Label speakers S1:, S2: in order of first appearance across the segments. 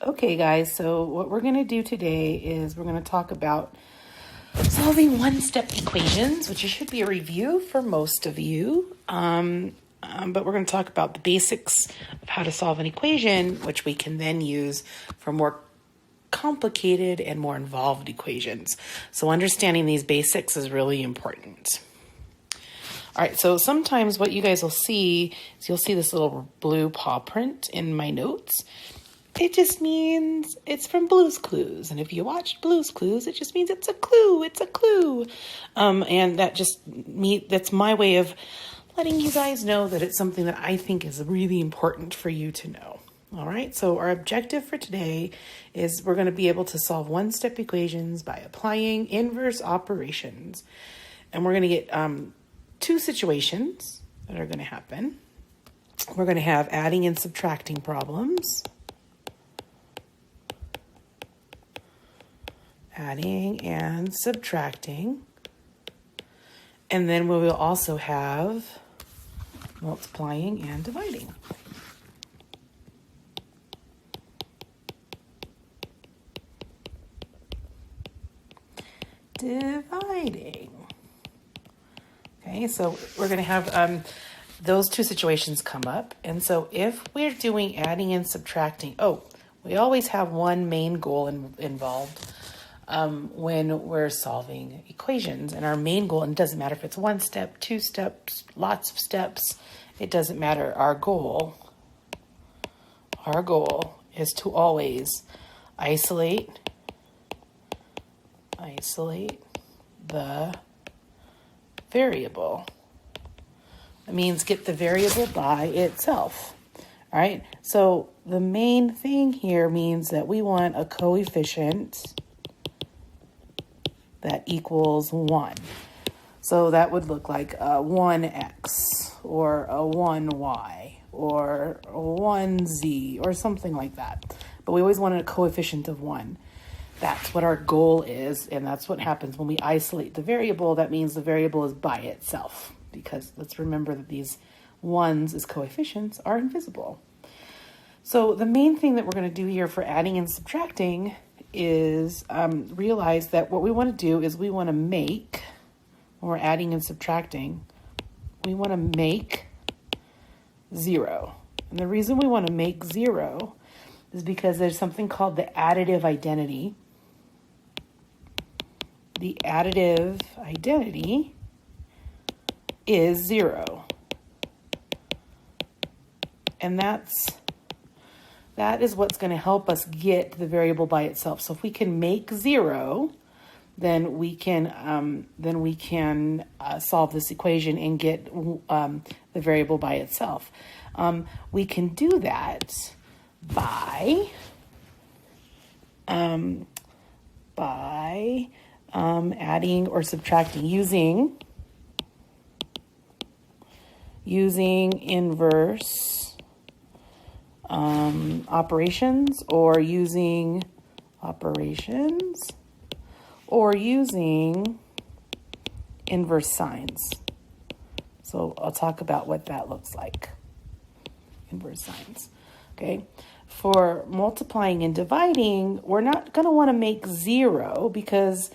S1: Okay, guys, so what we're going to do today is we're going to talk about solving one-step equations, which should be a review for most of you. But we're going to talk about the basics of how to solve an equation, which we can then use for more complicated and more involved equations. So understanding these basics is really important. All right, so sometimes what you guys will see is you'll see this little blue paw print in my notes. It just means it's from Blue's Clues. And if you watched Blue's Clues, it just means it's a clue. It's a clue. And that's my way of letting you guys know that it's something that I think is really important for you to know. All right, so our objective for today is we're going to be able to solve one-step equations by applying inverse operations. And we're going to get two situations that are going to happen. We're going to have adding and subtracting problems. Adding and subtracting. And then we will also have multiplying and dividing. Dividing. Okay, so we're going to have those two situations come up. And so if we're doing adding and subtracting, we always have one main goal involved when we're solving equations. And our main goal, and it doesn't matter if it's one step, two steps, lots of steps, it doesn't matter. Our goal is to always isolate the variable. That means get the variable by itself. All right, so the main thing here means that we want a coefficient that equals 1. So that would look like a 1x or a 1y or a 1z or something like that. But we always wanted a coefficient of 1. That's what our goal is, and that's what happens when we isolate the variable. That means the variable is by itself, because let's remember that these 1s as coefficients are invisible. So the main thing that we're going to do here for adding and subtracting is realize that what we want to do is we want to make, when we're adding and subtracting, we want to make 0. And the reason we want to make 0 is because there's something called the additive identity. The additive identity is 0. And that is what's going to help us get the variable by itself. So if we can make 0, then we can solve this equation and get the variable by itself. We can do that by adding or subtracting using inverse operations, or using inverse signs. So I'll talk about what that looks like. Inverse signs. Okay. For multiplying and dividing, we're not going to want to make 0 because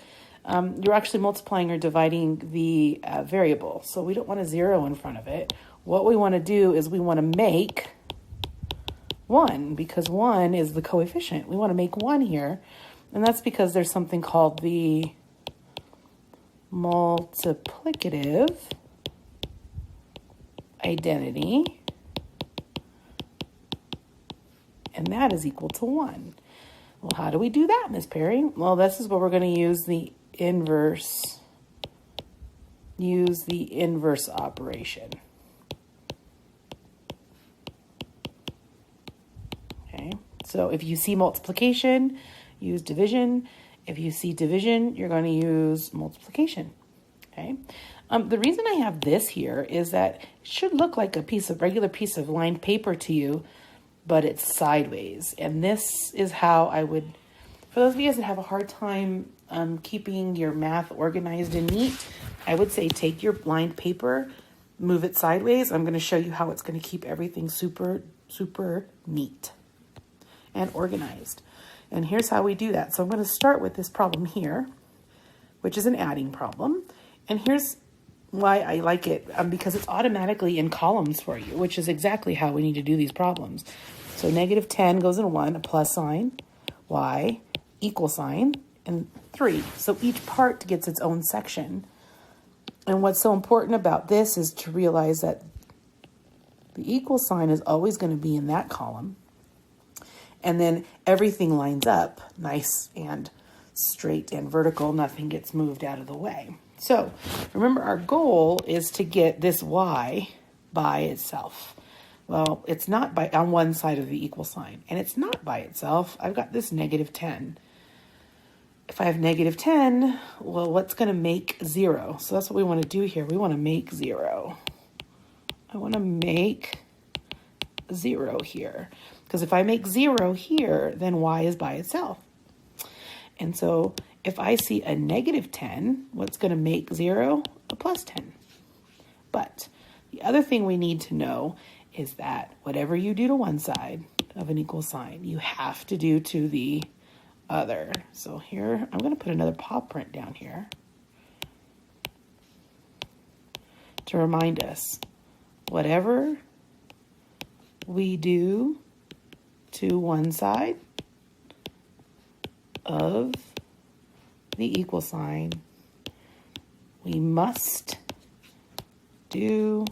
S1: you're actually multiplying or dividing the variable. So we don't want a 0 in front of it. What we want to do is we want to make 1, because 1 is the coefficient. We want to make 1 here. And that's because there's something called the multiplicative identity. And that is equal to 1. Well, how do we do that, Miss Perry? Well, this is where we're going to use the inverse operation. Okay, so if you see multiplication, use division. If you see division, you're going to use multiplication. Okay. The reason I have this here is that it should look like a regular piece of lined paper to you, but it's sideways. And this is how I would, for those of you guys that have a hard time keeping your math organized and neat, I would say take your lined paper, move it sideways. I'm going to show you how it's going to keep everything super, super neat. and organized. And here's how we do that. So I'm going to start with this problem here, which is an adding problem. And here's why I like it, because it's automatically in columns for you, which is exactly how we need to do these problems. So negative 10 goes in 1, a plus sign, y, equal sign, and 3. So each part gets its own section. And what's so important about this is to realize that the equal sign is always going to be in that column. And then everything lines up nice and straight and vertical. Nothing gets moved out of the way. So remember, our goal is to get this y by itself. Well, it's not on one side of the equal sign, and it's not by itself. I've got this negative 10. If I have negative 10, well, what's going to make 0? So that's what we want to do here. We want to make 0. I want to make 0 here. Because if I make 0 here, then y is by itself. And so if I see a negative 10, what's going to make 0? A plus 10. But the other thing we need to know is that whatever you do to one side of an equal sign, you have to do to the other. So here, I'm going to put another paw print down here to remind us, whatever we do to one side of the equal sign, we must do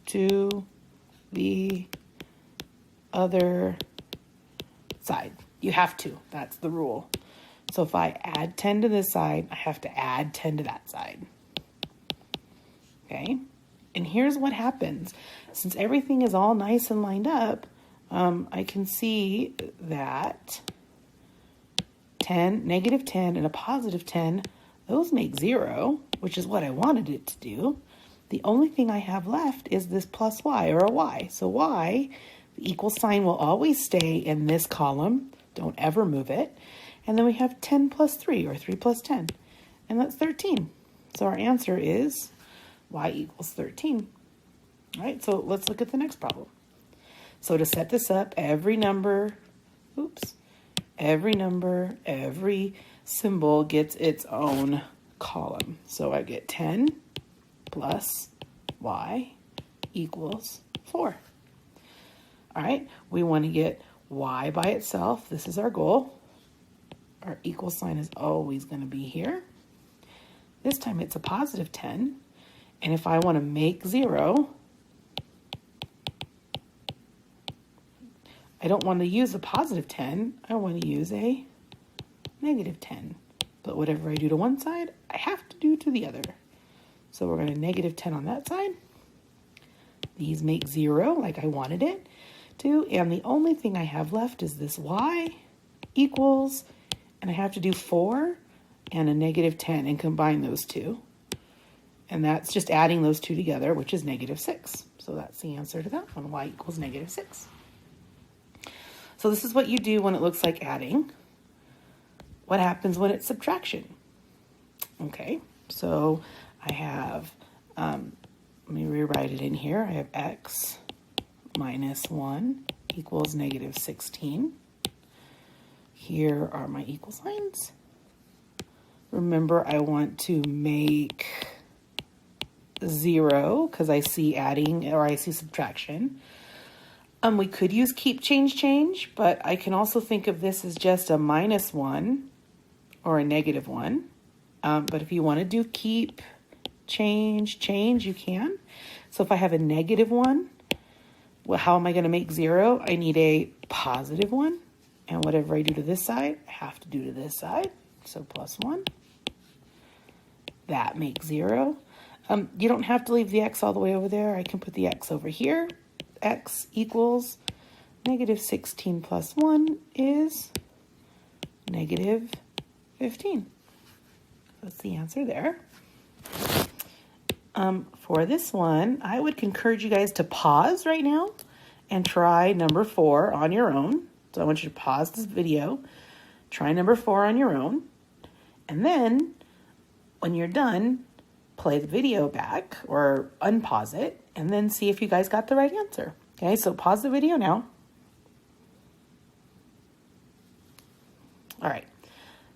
S1: to the other side. You have to. That's the rule. So if I add 10 to this side, I have to add 10 to that side. Okay? And here's what happens. Since everything is all nice and lined up, I can see that negative 10 and a positive 10, those make 0, which is what I wanted it to do. The only thing I have left is this plus y, or a y. So y, the equal sign, will always stay in this column. Don't ever move it. And then we have 10 plus 3, or 3 plus 10. And that's 13. So our answer is y equals 13. All right, so let's look at the next problem. So to set this up, every symbol gets its own column. So I get 10 plus y equals 4. All right, we want to get y by itself. This is our goal. Our equal sign is always going to be here. This time it's a positive 10. And if I want to make 0, I don't want to use a positive 10. I want to use a negative 10. But whatever I do to one side, I have to do to the other. So we're going to negative 10 on that side. These make 0 like I wanted it to. And the only thing I have left is this y equals, and I have to do 4 and a negative 10 and combine those two. And that's just adding those two together, which is negative 6. So that's the answer to that one, y equals negative 6. So this is what you do when it looks like adding. What happens when it's subtraction? Okay, so I have, let me rewrite it in here. I have x minus 1 equals negative 16. Here are my equal signs. Remember, I want to make 0 because I see adding, or I see subtraction. We could use keep, change, but I can also think of this as just a minus 1 or a negative 1. But if you want to do keep, change, you can. So if I have a negative 1, well, how am I going to make 0? I need a positive 1. And whatever I do to this side, I have to do to this side. So plus 1. That makes 0. You don't have to leave the x all the way over there. I can put the x over here. X equals negative 16 plus 1 is negative 15. That's the answer there. For this one, I would encourage you guys to pause right now and try number 4 on your own. So I want you to pause this video, try number 4 on your own, and then when you're done, play the video back or unpause it, and then see if you guys got the right answer. Okay, so pause the video now.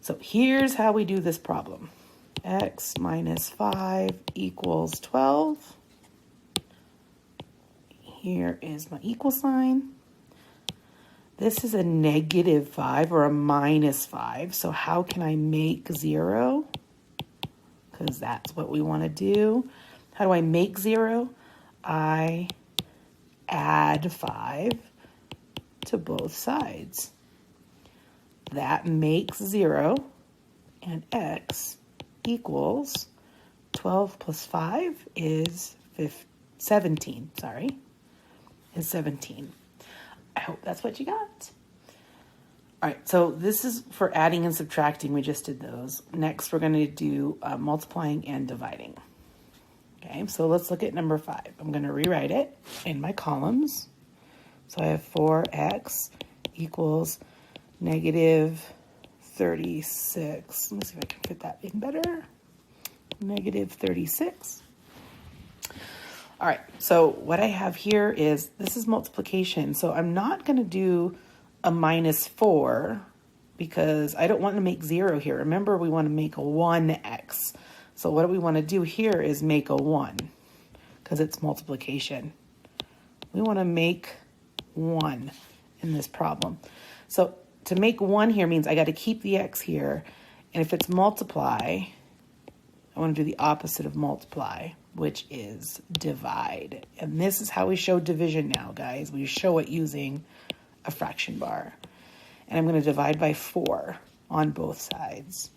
S1: So here's how we do this problem. X minus 5 equals 12. Here is my equal sign. This is a negative 5 or a minus 5. So how can I make 0? Because that's what we want to do. How do I make 0? I add 5 to both sides. That makes 0, and x equals 12 plus 5 is 17, is 17. I hope that's what you got. All right, so this is for adding and subtracting. We just did those. Next, we're going to do multiplying and dividing. Okay, so let's look at number 5. I'm going to rewrite it in my columns. So I have 4x equals negative 36. Let me see if I can fit that in better. Negative 36. All right, so what I have here is, this is multiplication. So I'm not going to do a minus 4 because I don't want to make 0 here. Remember, we want to make a 1x. So what we want to do here is make a 1 because it's multiplication. We want to make 1 in this problem. So to make 1 here means I got to keep the x here. And if it's multiply, I want to do the opposite of multiply, which is divide. And this is how we show division now, guys. We show it using a fraction bar. And I'm going to divide by 4 on both sides.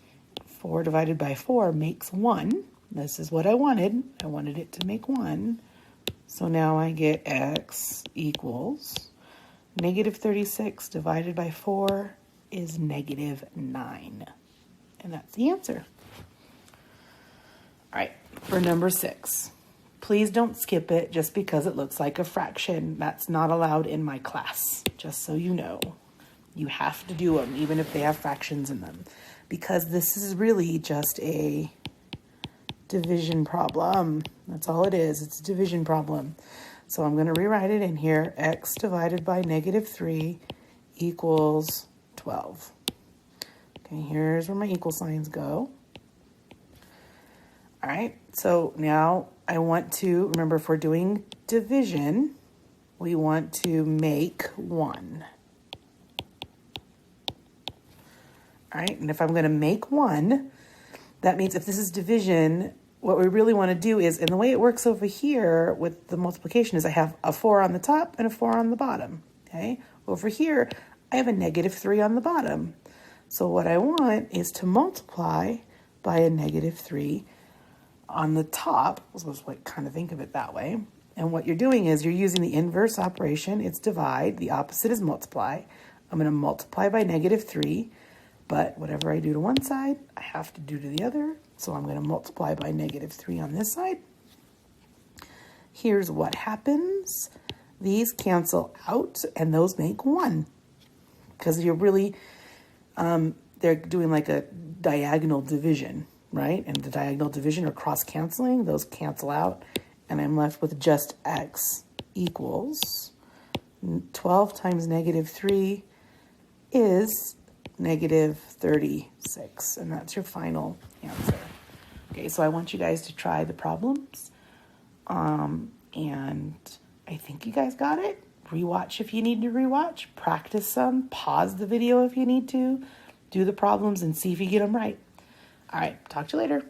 S1: 4 divided by 4 makes 1. This is what I wanted. I wanted it to make 1. So now I get x equals negative 36 divided by 4 is negative 9. And that's the answer. All right, for number 6, please don't skip it just because it looks like a fraction. That's not allowed in my class, just so you know. You have to do them, even if they have fractions in them, because this is really just a division problem. That's all it is. It's a division problem. So I'm going to rewrite it in here. X divided by negative 3 equals 12. Okay, here's where my equal signs go. All right, so now I want to, remember, if we're doing division, we want to make 1. All right, and if I'm going to make 1, that means if this is division, what we really want to do is, and the way it works over here with the multiplication is I have a 4 on the top and a 4 on the bottom, okay? Over here, I have a negative 3 on the bottom. So what I want is to multiply by a negative 3 on the top. Let's like kind of think of it that way. And what you're doing is you're using the inverse operation. It's divide. The opposite is multiply. I'm going to multiply by negative 3, but whatever I do to one side, I have to do to the other. So I'm going to multiply by negative 3 on this side. Here's what happens. These cancel out, and those make 1. Because you're really, they're doing like a diagonal division, right? And the diagonal division or cross-canceling, those cancel out. And I'm left with just x equals 12 times negative 3 is negative 36. And that's your final answer. Okay, so I want you guys to try the problems. And I think you guys got it. Rewatch if you need to rewatch. Practice some. Pause the video if you need to. Do the problems and see if you get them right. All right, talk to you later.